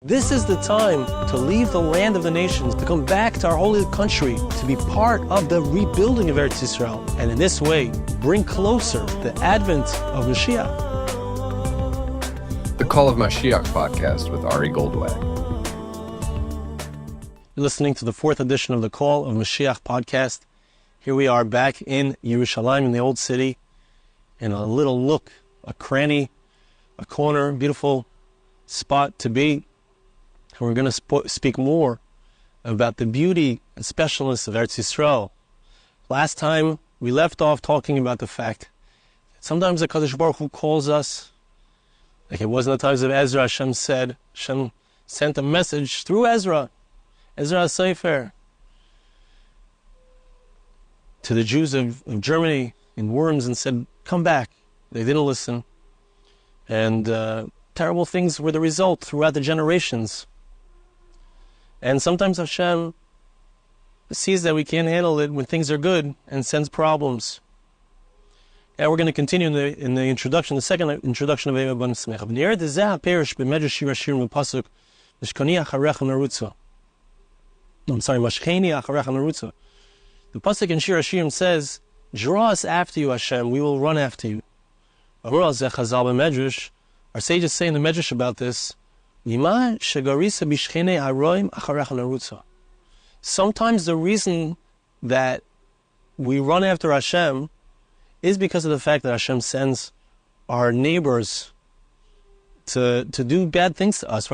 This is the time to leave the land of the nations, to come back to our holy country, to be part of the rebuilding of Eretz Yisrael, and in this way, bring closer the advent of Moshiach. The Call of Moshiach podcast with Ari Goldwag. You're listening to the fourth edition of the Call of Moshiach podcast. Here we are back in Yerushalayim, in the old city, in a little nook, a cranny, a corner, beautiful spot to be. And we're going to speak more about the beauty and specialness of Eretz Yisrael. Last time we left off talking about the fact that sometimes the Kadosh Baruch Hu calls us, like it was in the times of Ezra. Hashem sent a message through Ezra Sefer, to the Jews of Germany in Worms and said, come back. They didn't listen. And terrible things were the result throughout the generations. And sometimes Hashem sees that we can't handle it when things are good and sends problems. Now we're going to continue in the introduction, the second introduction of Em Habonim Semeicha. The pasuk in Shir Hashirim says, draw us after you, Hashem, we will run after you. Our sages say in the Medrash about this, sometimes the reason that we run after Hashem is because of the fact that Hashem sends our neighbors to do bad things to us.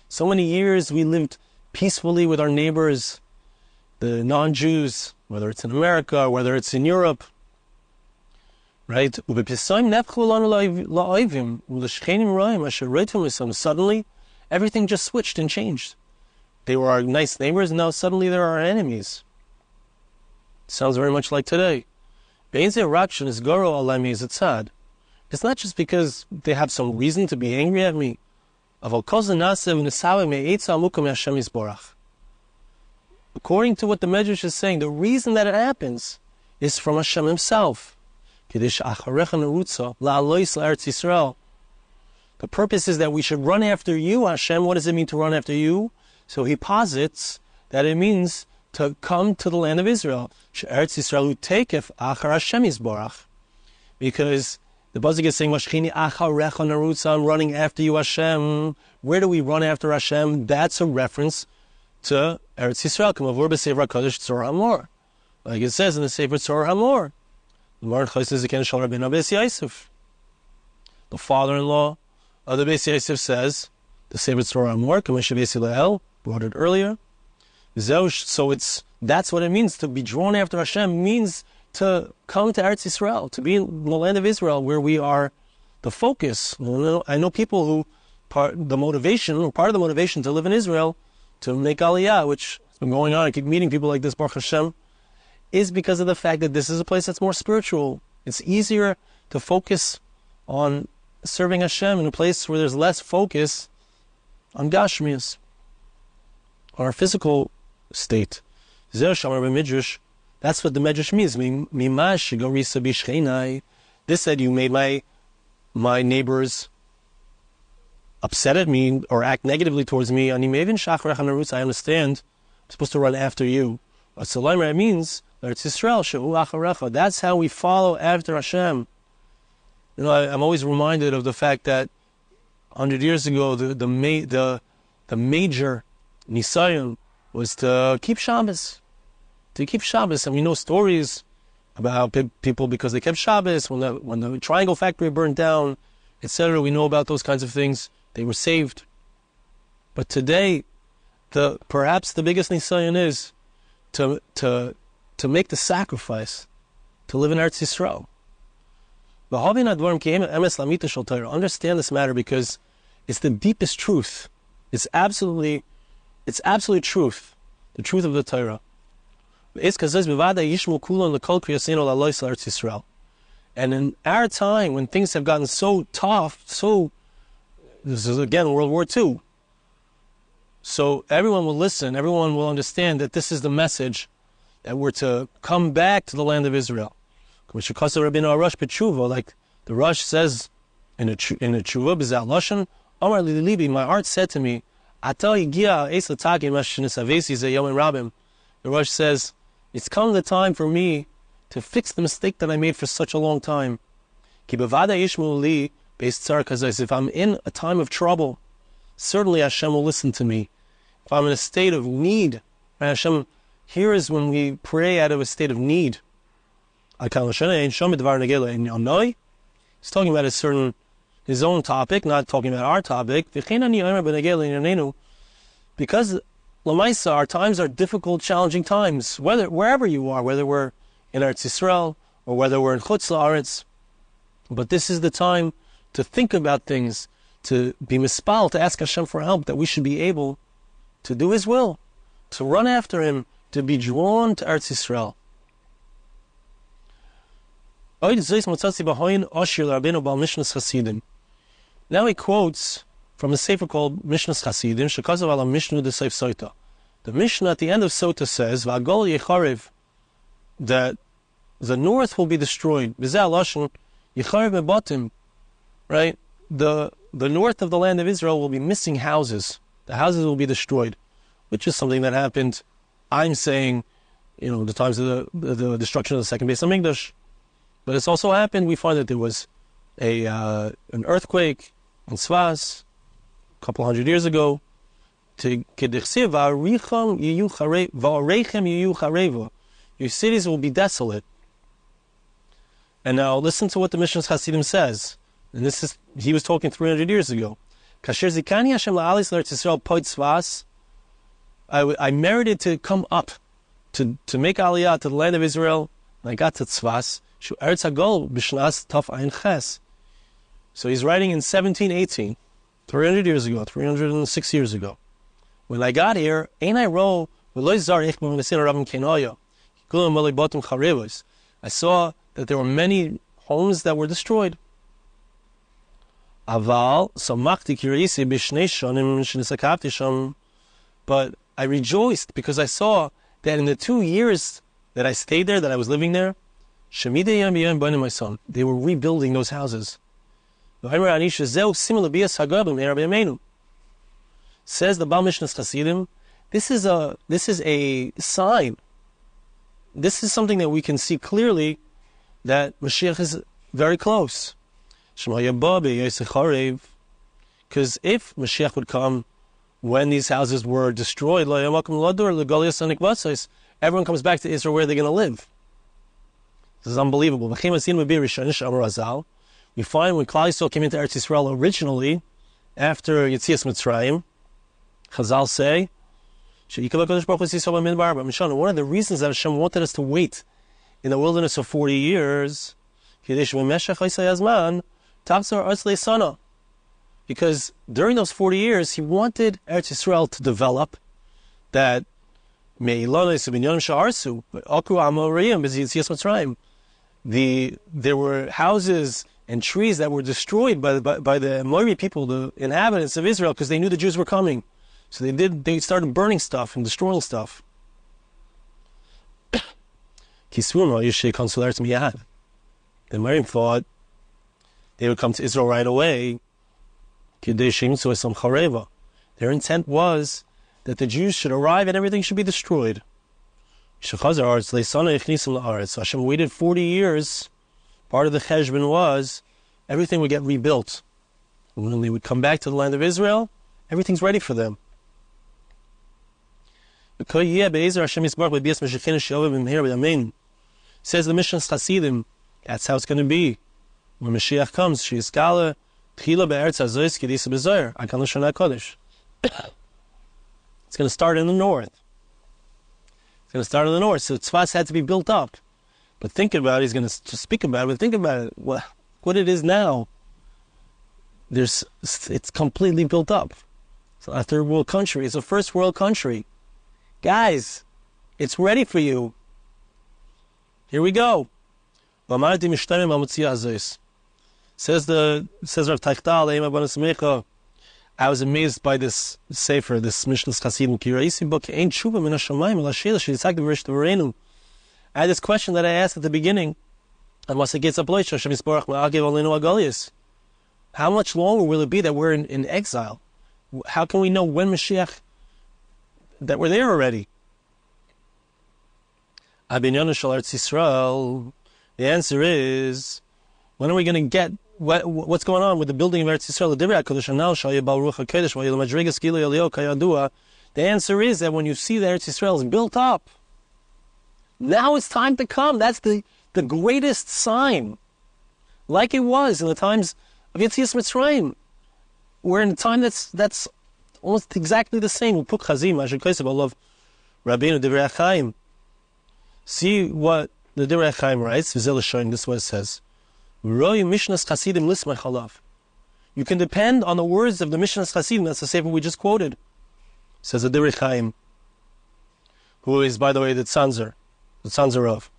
So many years we lived peacefully with our neighbors, the non-Jews, whether it's in America or whether it's in Europe. Right? Suddenly, everything just switched and changed. They were our nice neighbors, and now suddenly they're our enemies. Sounds very much like today. It's not just because they have some reason to be angry at me. According to what the Medrash is saying, the reason that it happens is from Hashem Himself. The purpose is that we should run after you, Hashem. What does it mean to run after you? So he posits that it means to come to the land of Israel. Eretz Yisrael utekef achar Hashem yisborach. Because the pasuk is saying, I'm running after you, Hashem. Where do we run after Hashem? That's a reference to Eretz Yisrael. Like it says in the Sefer Tzor Hamor. The father-in-law of the Beis Yosef says, the Sefer Tzor Hamor, brought it earlier. So that's what it means to be drawn after Hashem, means to come to Eretz Yisrael, to be in the land of Israel, where we are the focus. I know people who part of the motivation to live in Israel, to make Aliyah, which has been going on. I keep meeting people like this, Baruch Hashem, is because of the fact that this is a place that's more spiritual. It's easier to focus on serving Hashem in a place where there's less focus on Gashmias, on our physical state. That's what the Medrash means. This said, you made my neighbors upset at me or act negatively towards me. I understand. I'm supposed to run after you. It means that's how we follow after Hashem. You know, I'm always reminded of the fact that 100 years ago, the major nisayon was to keep Shabbos. And we know stories about how people, because they kept Shabbos, when the triangle factory burned down, etc., we know about those kinds of things. They were saved. But today, perhaps the biggest nisayon is to make the sacrifice to live in Eretz Yisrael. Understand this matter because it's the deepest truth. It's absolute truth, the truth of the Torah. And in our time, when things have gotten so tough, this is again World War II. So everyone will listen, everyone will understand that this is the message, that we're to come back to the land of Israel. Like the Rush says in a tshuva, b'zeh lashon, Amar li libi, my heart said to me, Ata higia eis l'tagi mashnis avesi ze yomim rabim. The Rosh says, it's come the time for me to fix the mistake that I made for such a long time. Ki bevada yishmu li beis tzar kazos. If I'm in a time of trouble, certainly Hashem will listen to me. If I'm in a state of need, Hashem, here is when we pray out of a state of need. He's talking about his own topic, not talking about our topic. Because Lamaisa, our times are difficult, challenging times. Wherever you are, whether we're in Eretz Yisrael or whether we're in Chutz La'aretz. But this is the time to think about things, to be mispal, to ask Hashem for help, that we should be able to do His will, to run after Him, to be drawn to Eretz Yisrael. Now he quotes from a sefer called Mishnas Chasidim, Shekazav ala Mishnu de Seif Sota. The Mishnah at the end of Sota says, V'agol yecharev, that the north will be destroyed. B'zeh lashon yecharev mebatim, right? The north of the land of Israel will be missing houses. The houses will be destroyed, which is something that happened, I'm saying, the times of the destruction of the second Beis HaMikdash. But it's also happened, we find that there was an earthquake in Tzfas a couple hundred years ago. Your cities will be desolate. And now listen to what the Mishnas Chasidim says. And he was talking 300 years ago. I merited to come up, to make aliyah to the land of Israel, and I got to Tzfas. So he's writing in 1718, 300 years ago, 306 years ago. When I got here, I saw that there were many homes that were destroyed. But I rejoiced because I saw that in the 2 years that I stayed there, that I was living there, they were rebuilding those houses. Says the Baal Mishnas Chasidim, this is a sign. This is something that we can see clearly that Mashiach is very close. Because if Mashiach would come when these houses were destroyed, everyone comes back to Israel. Where are they going to live? This is unbelievable. We find when Klal Yisrael came into Eretz Yisrael originally, after Yetzias Mitzrayim, Chazal say, one of the reasons that Hashem wanted us to wait in the wilderness for 40 years, because during those 40 years, He wanted Eretz Yisrael to develop that there were houses and trees that were destroyed by the Amori people, the inhabitants of Israel, because they knew the Jews were coming. So they started burning stuff and destroying stuff. The Amorim thought they would come to Israel right away. Their intent was that the Jews should arrive and everything should be destroyed. So Hashem waited 40 years. Part of the cheshbon was everything would get rebuilt. And when they would come back to the land of Israel, everything's ready for them. Says the Mishnas Chasidim, that's how it's going to be. When Mashiach comes, it's going to start in the north. It's going to start in the north. So Tzfas had to be built up. But think about it, he's going to speak about it, but think about it, what it is now. It's completely built up. It's not a third world country, it's a first world country. Guys, it's ready for you. Here we go. Says Rav Taichtal, Em Habonim Semeicha, I was amazed by this sefer, this Mishnas Chasidim. I had this question that I asked at the beginning. How much longer will it be that we're in exile? How can we know when Mashiach, that we're there already? Abinyan shel Eretz Yisrael. The answer is, when are we going to get what's going on with the building of Eretz Yisrael? The answer is that when you see that Eretz Yisrael is built up, now it's time to come. That's the greatest sign. Like it was in the times of Yetzias Mitzrayim. We're in a time that's almost exactly the same. See what the Divrei Chaim writes. This is what it says. You can depend on the words of the Mishnas Chasidim. That's the sefer we just quoted. Says the Divrei Chaim, who is, by the way, the Tzanzer of.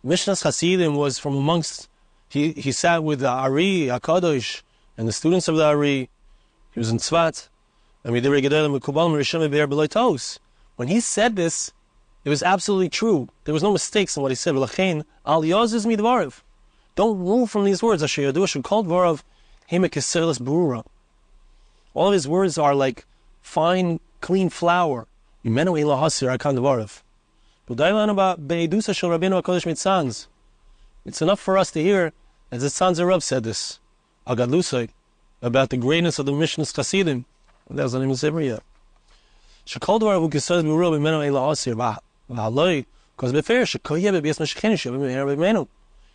Mishnas Chasidim was from amongst. He sat with the Ari Hakadosh and the students of the Ari. He was in Tzvat. When he said this, it was absolutely true. There was no mistakes in what he said. Don't move from these words. All of his words are like fine, clean flour. It's enough for us to hear, as the Tzanzer Rav said this, about the greatness of the Mishnas Chasidim. That was the name of the sefer, yeah.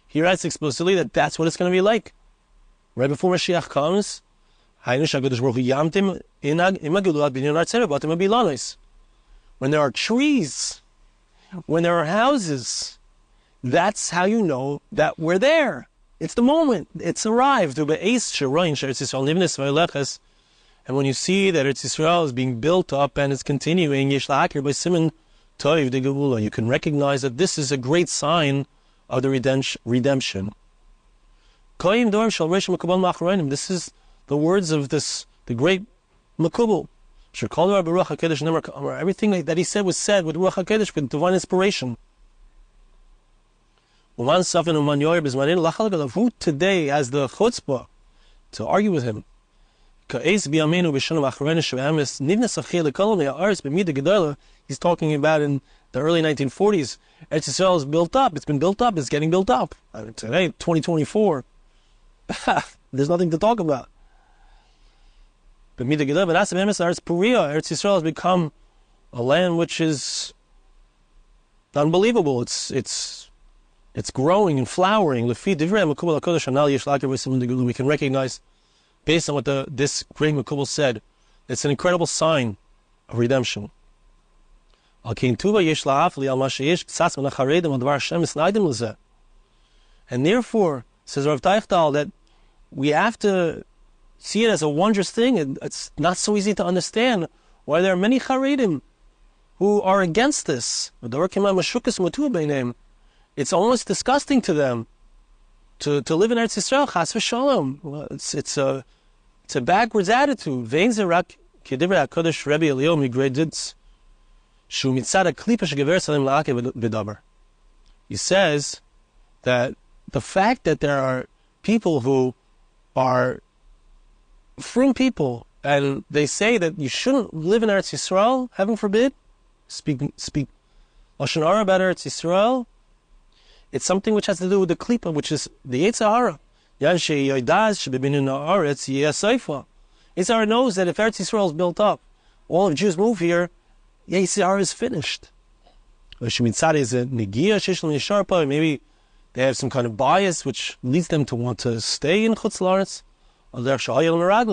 He writes explicitly that that's what it's going to be like. Right before Mashiach comes, when there are trees, when there are houses, that's how you know that we're there. It's the moment. It's arrived. And when you see that Eretz Yisrael is being built up and it's continuing, you can recognize that this is a great sign of the redemption. This is the words of the great Makubal. Everything that he said was said with Ruach HaKodesh, with divine inspiration. Who today has the chutzpah to argue with him? He's talking about in the early 1940s. Eretz Yisrael is built up. It's been built up. It's getting built up. Today, 2024, there's nothing to talk about. But Eretz Yisrael has become a land which is unbelievable. It's growing and flowering. We can recognize, based on what this great Makubal said, it's an incredible sign of redemption. And therefore, says Rav Teichtal, that we have to see it as a wondrous thing. It's not so easy to understand why there are many Charedim who are against this. It's almost disgusting to them to live in Eretz Yisrael, chas v'shalom. Well, it's a backwards attitude. He says that the fact that there are people who are frum people and they say that you shouldn't live in Eretz Yisrael, heaven forbid, speak Lashon Hara about Eretz Yisrael, it's something which has to do with the klipa, which is the Yetzer Hara. Yetzer Hara knows that if Eretz Yisrael is built up, all of Jews move here, Yetzer Hara is finished. Maybe they have some kind of bias which leads them to want to stay in Chutz La'aretz.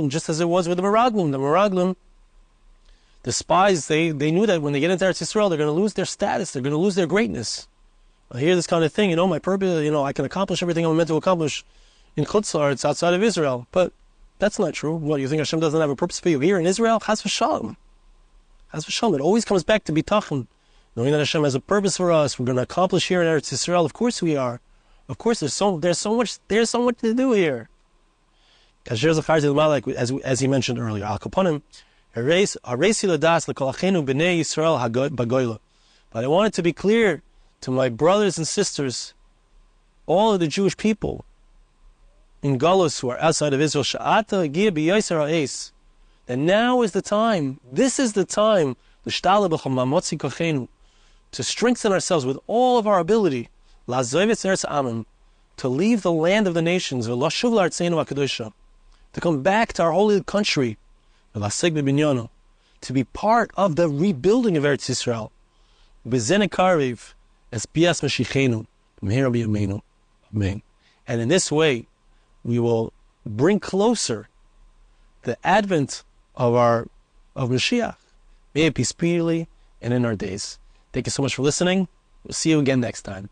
Just as it was with the Meraglim. The Meraglim, the spies, they knew that when they get into Eretz Yisrael, they're going to lose their status, they're going to lose their greatness. I hear this kind of thing, my purpose, I can accomplish everything I'm meant to accomplish in Chutz La'aretz outside of Israel. But that's not true. What, you think Hashem doesn't have a purpose for you here in Israel? Chas v'shalom. Chas v'shalom. It always comes back to bitachon. Knowing that Hashem has a purpose for us, we're going to accomplish here in Eretz Yisrael. Of course we are. Of course, there's so much to do here. As he mentioned earlier, Al Kaponim, but I want it to be clear to my brothers and sisters all of the Jewish people in Galus who are outside of Israel, Sha'ata Gia B'Yosar Ha'es, that now is the time, this is the time, L'shtala b'chol ma'amotzi kochenu, to strengthen ourselves with all of our ability, La'azov et Eretz Amim, to leave the land of the nations, V'lashuv la'artzeinu ha'kedusha, to come back to our holy country, V'laseg b'binyano, to be part of the rebuilding of Eretz Yisrael, B'zen ekariv, es bias Mashiachenu, B'meira b'yameinu, Amen. And in this way, we will bring closer the advent of Moshiach. May it be speedily and in our days. Thank you so much for listening. We'll see you again next time.